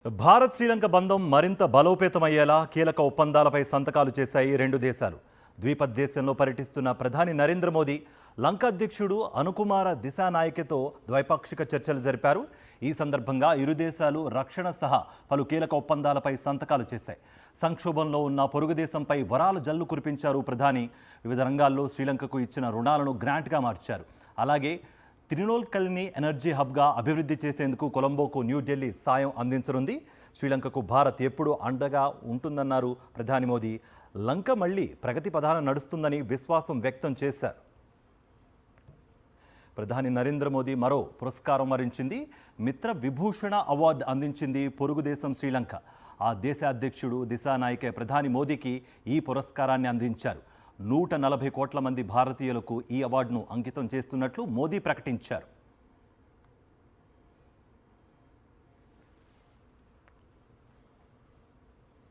భారత్ శ్రీలంక బంధం మరింత బలోపేతమయ్యేలా కీలక ఒప్పందాలపై సంతకాలు చేశాయి రెండు దేశాలు. ద్వీపదేశంలో పర్యటిస్తున్న ప్రధాని నరేంద్ర మోదీ లంక అధ్యక్షుడు అనుకుమార దిశానాయకతో ద్వైపాక్షిక చర్చలు జరిపారు. ఈ సందర్భంగా ఇరు దేశాలు రక్షణ సహా పలు కీలక ఒప్పందాలపై సంతకాలు చేశాయి. సంక్షోభంలో ఉన్న పొరుగు దేశంపై వరాల జల్లు కురిపించారు ప్రధాని. వివిధ రంగాల్లో శ్రీలంకకు ఇచ్చిన రుణాలను గ్రాంట్గా మార్చారు. అలాగే త్రినోల్కల్ని ఎనర్జీ హబ్గా అభివృద్ధి చేసేందుకు కొలంబోకు న్యూఢిల్లీ సాయం అందించనుంది. శ్రీలంకకు భారత్ ఎప్పుడూ అండగా ఉంటుందన్నారు ప్రధాని మోదీ. లంక మళ్లీ ప్రగతి పథాన నడుస్తుందని విశ్వాసం వ్యక్తం చేశారు. ప్రధాని నరేంద్ర మోదీ మరో పురస్కారం వరించింది. మిత్ర విభూషణ అవార్డు అందించింది పొరుగు దేశం శ్రీలంక. ఆ దేశ అధ్యక్షుడు దిశానాయకే ప్రధాని మోదీకి ఈ పురస్కారాన్ని అందించారు. 140 కోట్ల మంది భారతీయులకు ఈ అవార్డును అంకితం చేస్తున్నట్లు మోదీ ప్రకటించారు.